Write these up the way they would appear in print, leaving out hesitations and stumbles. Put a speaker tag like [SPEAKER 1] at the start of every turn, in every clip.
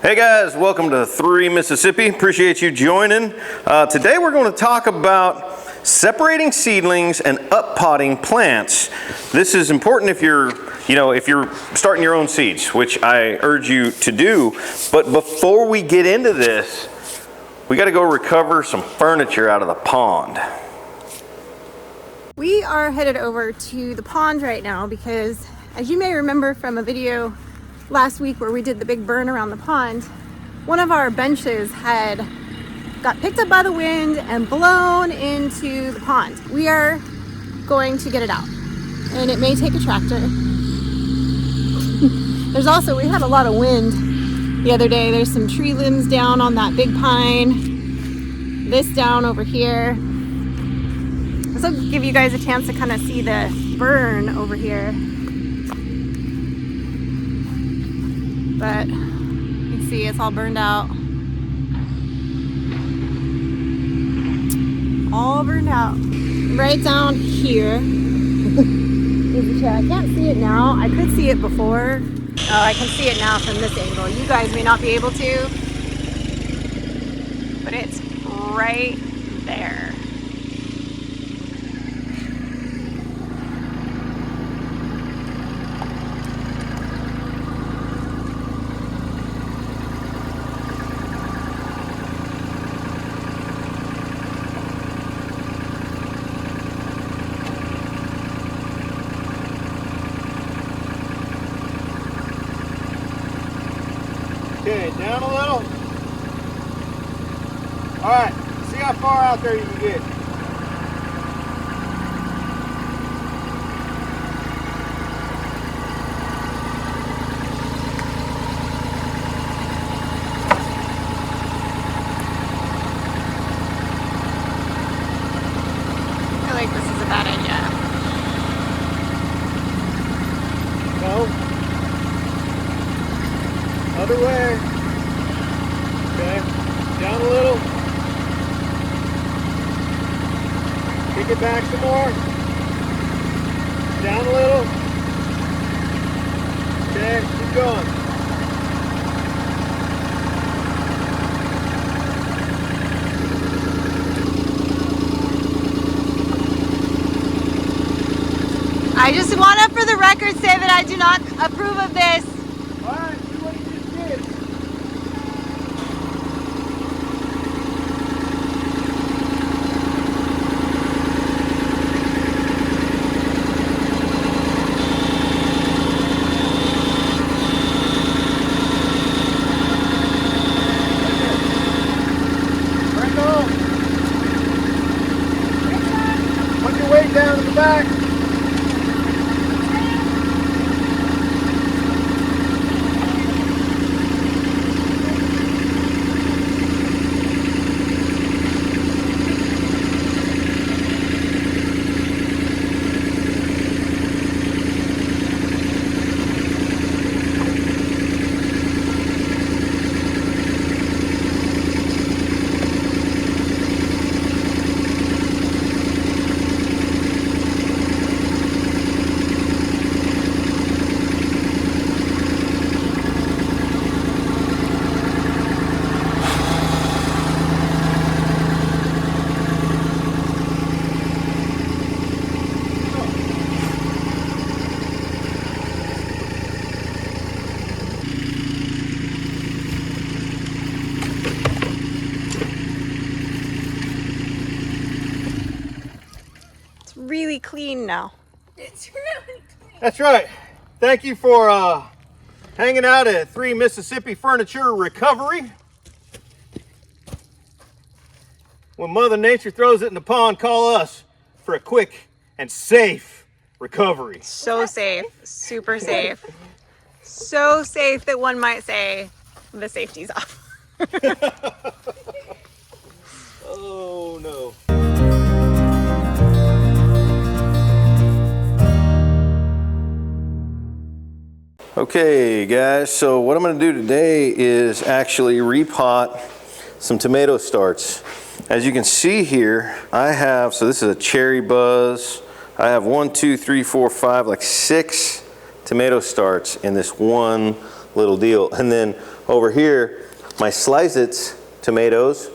[SPEAKER 1] Hey guys, welcome to 3 Mississippi. Appreciate you joining. Today we're going to talk about separating seedlings and uppotting plants. This is important if you're starting your own seeds, which I urge you to do. But before we get into this, we got to go recover some furniture out of the pond.
[SPEAKER 2] We are headed over to the pond right now because, as you may remember from a video last week where we did the big burn around the pond, one of our benches got picked up by the wind and blown into the pond. We are going to get it out, and it may take a tractor. We had a lot of wind the other day. There's some tree limbs down on that big pine, this down over here. This will give you guys a chance to kind of see the burn over here. But you can see it's all burned out. All burned out. Right down here is the chair. I can't see it now. I could see it before. Oh, I can see it now from this angle. You guys may not be able to, but it's right there.
[SPEAKER 3] Okay, down a little. All right, see how far out there you can get.
[SPEAKER 2] I feel like this is a bad idea.
[SPEAKER 3] No. Other way. Okay, down a little. Kick it back some more. Down a little. Okay, keep going.
[SPEAKER 2] I just want to, for the record, say that I do not approve of this.
[SPEAKER 3] All right, do what you just did. Bring it on. Put your weight down in the back.
[SPEAKER 2] Really clean now. It's really clean.
[SPEAKER 3] That's right. Thank you for hanging out at 3 Mississippi Furniture Recovery. When Mother Nature throws it in the pond, call us for a quick and safe recovery.
[SPEAKER 2] So safe, super safe. So safe that one might say the safety's off.
[SPEAKER 3] Oh no.
[SPEAKER 1] Okay guys, so what I'm going to do today is actually repot some tomato starts. As you can see here, I have, so this is a cherry buzz. I have 1, 2, 3, 4, 5, like 6 tomato starts in this one little deal. And then over here, my slice-its tomatoes,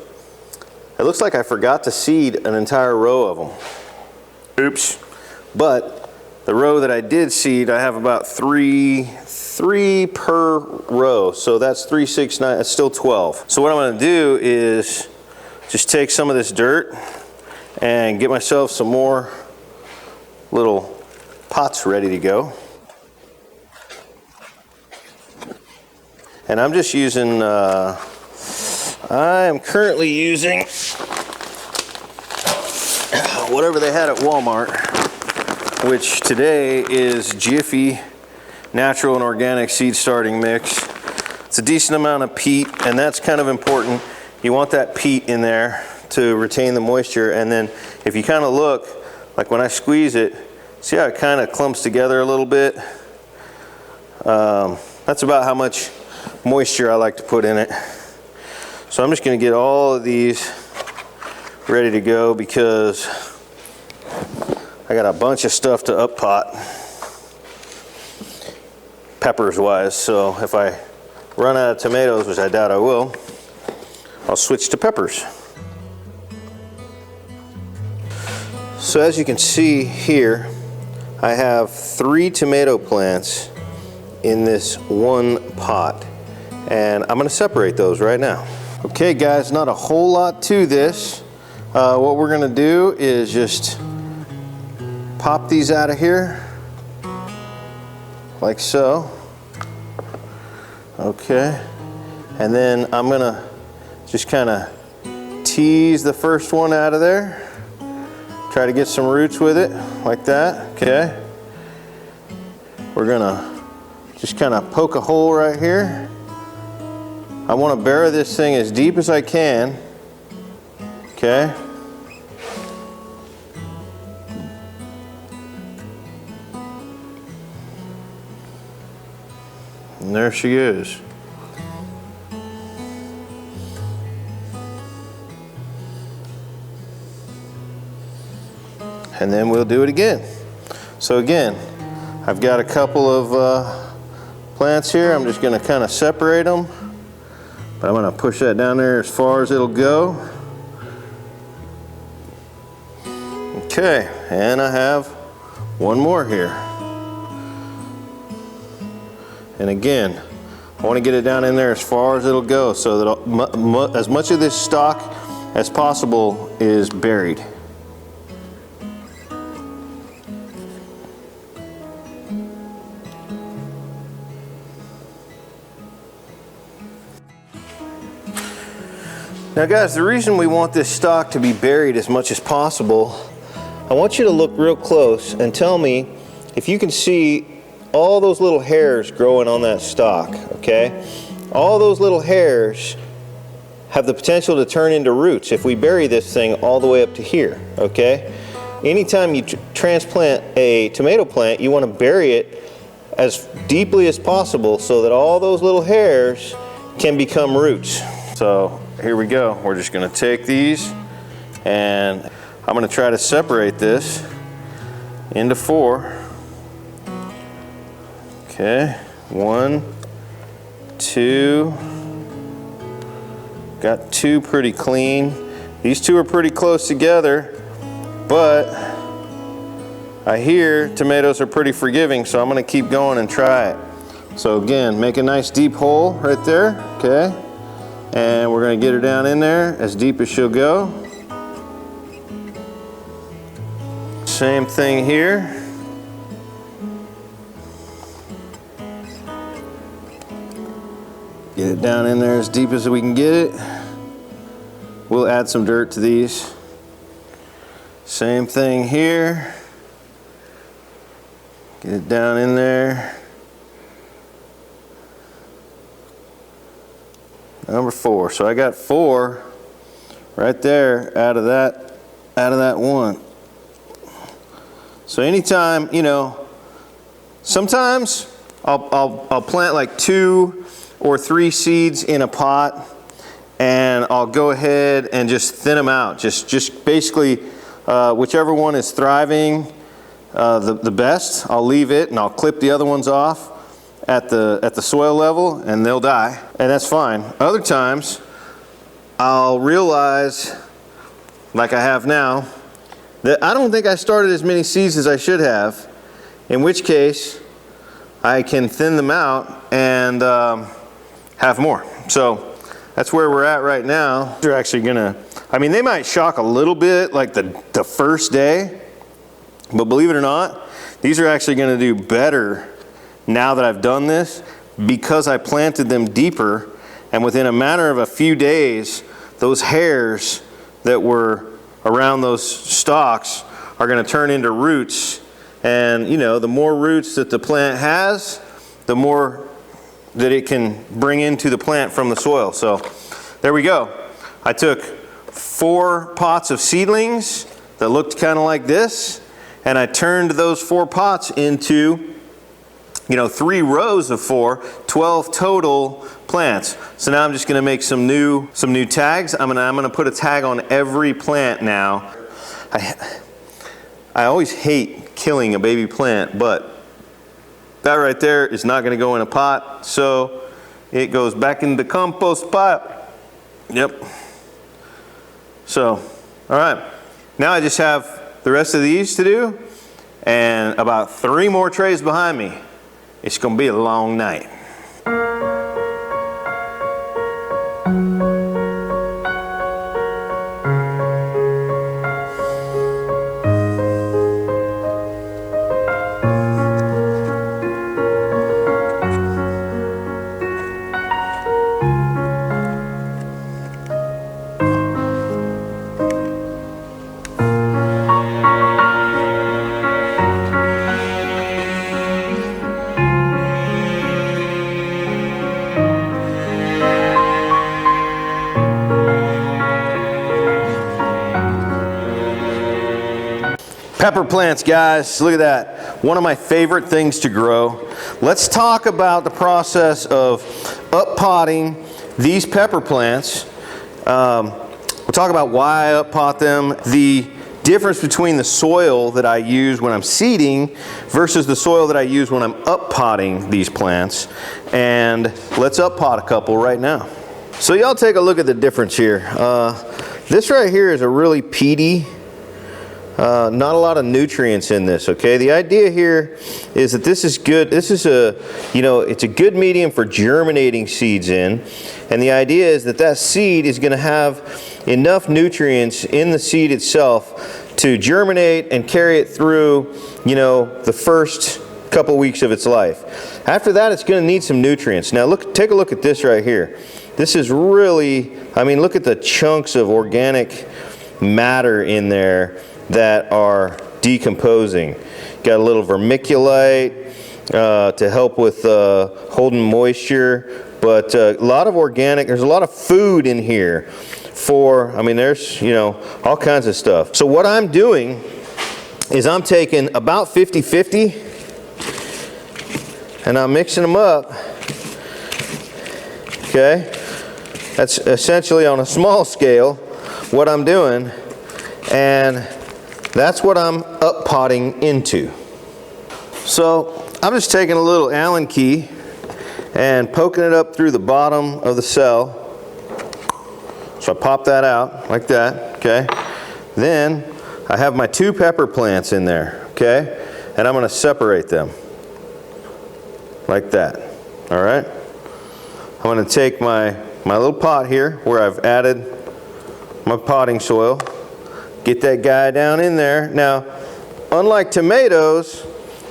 [SPEAKER 1] it looks like I forgot to seed an entire row of them. Oops. But the row that I did seed, I have about three per row. So that's 3, 6, 9, that's still 12. So what I'm gonna do is just take some of this dirt and get myself some more little pots ready to go. And I'm just using, I am currently using whatever they had at Walmart, which today is Jiffy Natural and Organic Seed Starting Mix. It's a decent amount of peat, and that's kind of important. You want that peat in there to retain the moisture, and then if you kind of look, like when I squeeze it, see how it kind of clumps together a little bit? That's about how much moisture I like to put in it. So I'm just going to get all of these ready to go because I got a bunch of stuff to up pot, peppers wise. So if I run out of tomatoes, which I doubt I will, I'll switch to peppers. So as you can see here, I have 3 tomato plants in this one pot, and I'm going to separate those right now. Okay guys, not a whole lot to this. What we're going to do is just pop these out of here like so. Okay, and then I'm going to just kind of tease the first one out of there. Try to get some roots with it, like that, okay? We're gonna just kind of poke a hole right here. I want to bury this thing as deep as I can, okay? And there she is. And then we'll do it again. So again, I've got a couple of plants here. I'm just going to kind of separate them, but I'm going to push that down there as far as it'll go. Okay, and I have one more here. And again, I want to get it down in there as far as it'll go so that as much of this stalk as possible is buried. Now guys, the reason we want this stalk to be buried as much as possible, I want you to look real close and tell me if you can see all those little hairs growing on that stalk, okay? All those little hairs have the potential to turn into roots if we bury this thing all the way up to here, okay? Anytime you transplant a tomato plant, you want to bury it as deeply as possible so that all those little hairs can become roots. So here we go. We're just going to take these and I'm going to try to separate this into 4. Okay, 1, 2. Got 2 pretty clean. These 2 are pretty close together, but I hear tomatoes are pretty forgiving, so I'm going to keep going and try it. So again, make a nice deep hole right there, okay? And we're going to get her down in there as deep as she'll go. Same thing here. Get it down in there as deep as we can get it. We'll add some dirt to these. Same thing here. Get it down in there. Number 4. So I got 4 right there out of that one. So anytime, you know, sometimes I'll plant like 2 or 3 seeds in a pot, and I'll go ahead and just thin them out. Just basically whichever one is thriving the best, I'll leave it and I'll clip the other ones off. at the soil level and they'll die, and that's fine. Other times I'll realize, like I have now, that I don't think I started as many seeds as I should have, in which case I can thin them out and have more. So that's where we're at right now. They're actually gonna, I mean, they might shock a little bit like the first day, but believe it or not, these are actually gonna do better now that I've done this, because I planted them deeper, and within a matter of a few days, those hairs that were around those stalks are gonna turn into roots. And you know, the more roots that the plant has, the more that it can bring into the plant from the soil. So there we go. I took 4 pots of seedlings that looked kind of like this, and I turned those 4 pots into, you know, 3 rows of 4, 12 total plants. So now I'm just gonna make some new tags. I'm gonna put a tag on every plant now. I always hate killing a baby plant, but that right there is not gonna go in a pot, so it goes back in the compost pot. Yep. So, all right. Now I just have the rest of these to do, and about 3 more trays behind me. It's gonna be a long night. Pepper plants, guys, look at that. One of my favorite things to grow. Let's talk about the process of up-potting these pepper plants. We'll talk about why I up-pot them, the difference between the soil that I use when I'm seeding versus the soil that I use when I'm up-potting these plants. And let's up-pot a couple right now. So y'all take a look at the difference here. This right here is a really peaty, not a lot of nutrients in this, okay? The idea here is that this is good. This is it's a good medium for germinating seeds in. And the idea is that that seed is gonna have enough nutrients in the seed itself to germinate and carry it through, the first couple weeks of its life. After that, it's gonna need some nutrients. Now take a look at this right here. This is really, look at the chunks of organic matter in there that are decomposing. Got a little vermiculite to help with holding moisture, but a lot of organic, there's a lot of food in here for, there's, all kinds of stuff. So what I'm doing is I'm taking about 50-50 and I'm mixing them up, okay? That's essentially on a small scale what I'm doing, and that's what I'm up-potting into. So I'm just taking a little Allen key and poking it up through the bottom of the cell. So I pop that out like that, okay? Then I have my 2 pepper plants in there, okay? And I'm gonna separate them like that, all right? I'm gonna take my little pot here where I've added my potting soil. Get that guy down in there. Now, unlike tomatoes,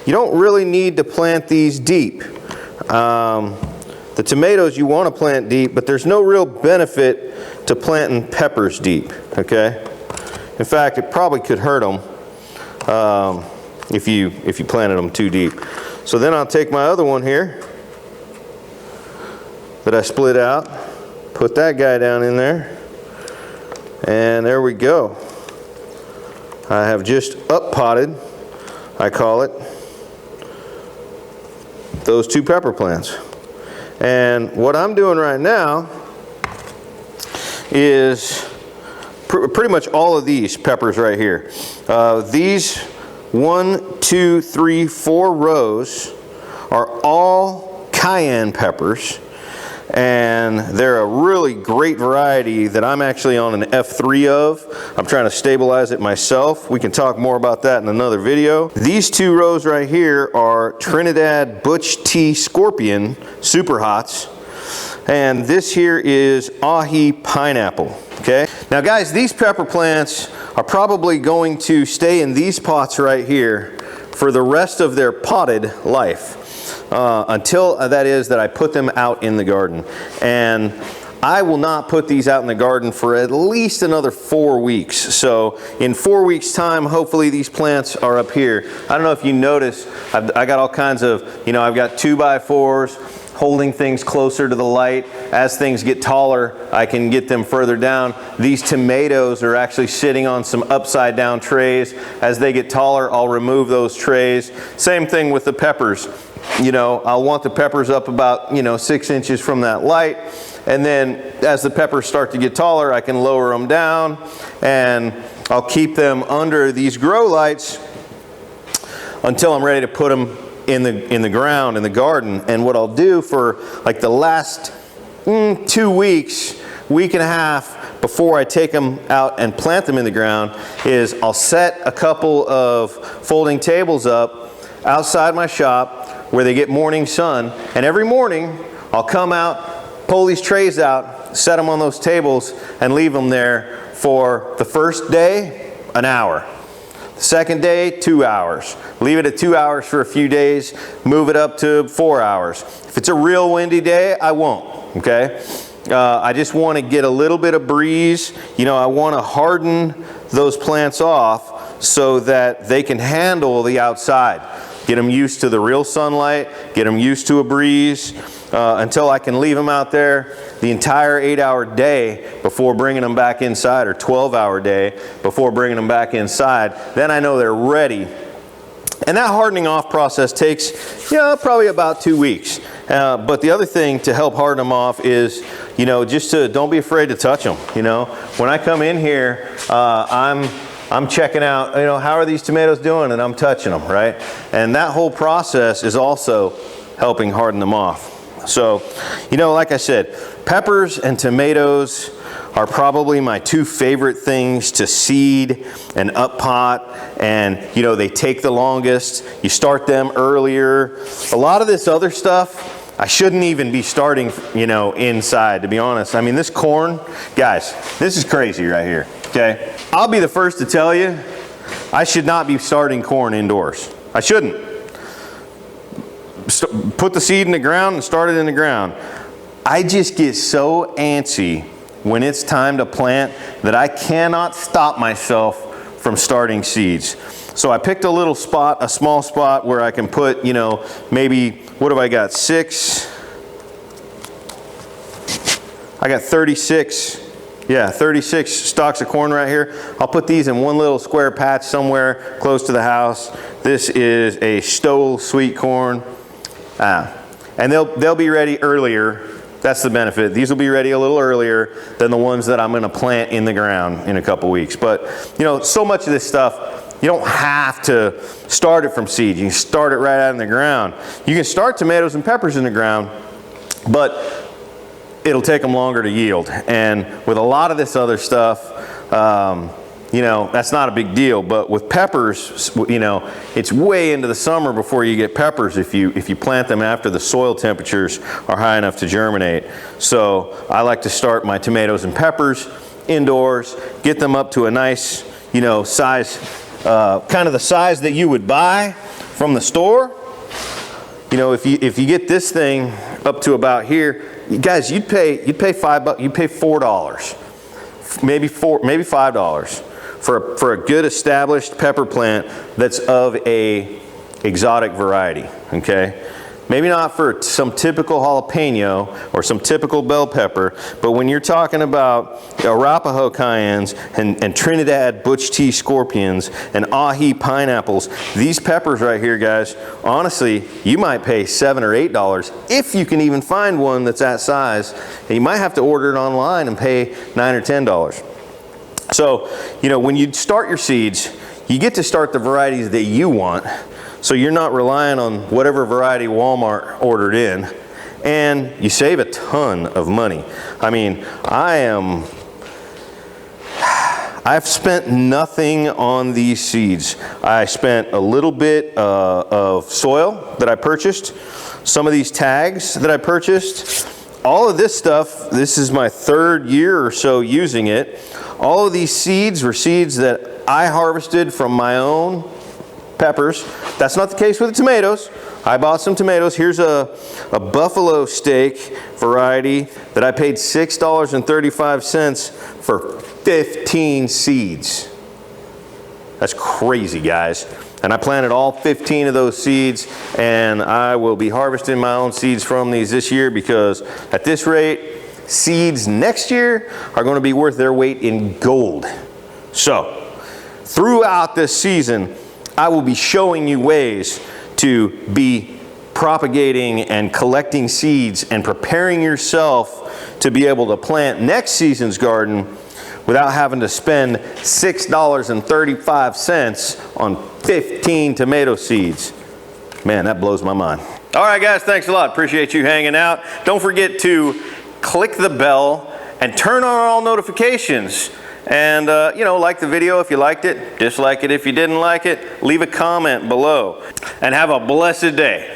[SPEAKER 1] you don't really need to plant these deep. The tomatoes you want to plant deep, but there's no real benefit to planting peppers deep, okay? In fact, it probably could hurt them if you planted them too deep. So then I'll take my other one here that I split out, put that guy down in there, and there we go. I have just up-potted, I call it, those 2 pepper plants. And what I'm doing right now is pretty much all of these peppers right here. These 1, 2, 3, 4 rows are all cayenne peppers. And they're a really great variety that I'm actually on an F3 of. I'm trying to stabilize it myself. We can talk more about that in another video. These two rows right here are Trinidad Butch Tea Scorpion Super Hots. And this here is Ahi Pineapple, okay? Now guys, these pepper plants are probably going to stay in these pots right here for the rest of their potted life. Until that I put them out in the garden. And I will not put these out in the garden for at least another 4 weeks. So in 4 weeks time, hopefully these plants are up here. I don't know if you notice, I got all kinds of, I've got 2x4s holding things closer to the light. As things get taller, I can get them further down. These tomatoes are actually sitting on some upside down trays. As they get taller, I'll remove those trays. Same thing with the peppers. I'll want the peppers up about, 6 inches from that light. And then as the peppers start to get taller, I can lower them down and I'll keep them under these grow lights until I'm ready to put them in the ground, in the garden. And what I'll do for like the last 2 weeks, week and a half before I take them out and plant them in the ground is I'll set a couple of folding tables up outside my shop where they get morning sun, and every morning I'll come out, pull these trays out, set them on those tables, and leave them there for the first day, an hour. The second day, 2 hours. Leave it at 2 hours for a few days, move it up to 4 hours. If it's a real windy day, I won't, okay? I just want to get a little bit of breeze. I want to harden those plants off so that they can handle the outside. Get them used to the real sunlight, get them used to a breeze until I can leave them out there the entire 8-hour day before bringing them back inside, or 12-hour day before bringing them back inside. Then I know they're ready. And that hardening off process takes, probably about 2 weeks. But the other thing to help harden them off is, just don't be afraid to touch them. When I come in here, I'm checking out, how are these tomatoes doing, and I'm touching them, right? And that whole process is also helping harden them off. So, like I said, peppers and tomatoes are probably my 2 favorite things to seed and up pot, and they take the longest. You start them earlier. A lot of this other stuff, I shouldn't even be starting, inside, to be honest. I mean, this corn, guys, this is crazy right here, okay? I'll be the first to tell you, I should not be starting corn indoors. I shouldn't. Put the seed in the ground and start it in the ground. I just get so antsy when it's time to plant that I cannot stop myself from starting seeds. So I picked a little spot, a small spot where I can put, maybe, what have I got, 6? I got 36, 36 stalks of corn right here. I'll put these in one little square patch somewhere close to the house. This is a Stoll sweet corn. And they'll be ready earlier. That's the benefit. These will be ready a little earlier than the ones that I'm going to plant in the ground in a couple weeks. But, so much of this stuff, you don't have to start it from seed. You can start it right out in the ground. You can start tomatoes and peppers in the ground, but it'll take them longer to yield. And with a lot of this other stuff, that's not a big deal. But with peppers, it's way into the summer before you get peppers if you plant them after the soil temperatures are high enough to germinate. So I like to start my tomatoes and peppers indoors, get them up to a nice, size, kind of the size that you would buy from the store. If you get this thing up to about here, guys, you'd pay $5, you'd pay $4, maybe $5 for a good established pepper plant that's of a exotic variety. Okay, maybe not for some typical jalapeno or some typical bell pepper, but when you're talking about Arapaho cayennes and Trinidad Butch Tea Scorpions and Ahi pineapples, these peppers right here, guys, honestly, you might pay $7 or $8 if you can even find one that's that size. And you might have to order it online and pay $9 or $10. So, when you start your seeds, you get to start the varieties that you want. So you're not relying on whatever variety Walmart ordered in. and you save a ton of money. I mean, I've spent nothing on these seeds. I spent a little bit of soil that I purchased, some of these tags that I purchased. All of this stuff, this is my 3rd year or so using it. All of these seeds were seeds that I harvested from my own peppers. That's not the case with the tomatoes. I bought some tomatoes. Here's a buffalo steak variety that I paid $6.35 for 15 seeds. That's crazy, guys. And I planted all 15 of those seeds, and I will be harvesting my own seeds from these this year, because at this rate, seeds next year are going to be worth their weight in gold. So, throughout this season, I will be showing you ways to be propagating and collecting seeds and preparing yourself to be able to plant next season's garden without having to spend $6.35 on 15 tomato seeds. Man, that blows my mind. All right, guys, thanks a lot. Appreciate you hanging out. Don't forget to click the bell and turn on all notifications. And, you know, like the video if you liked it, dislike it if you didn't like it, leave a comment below. And have a blessed day.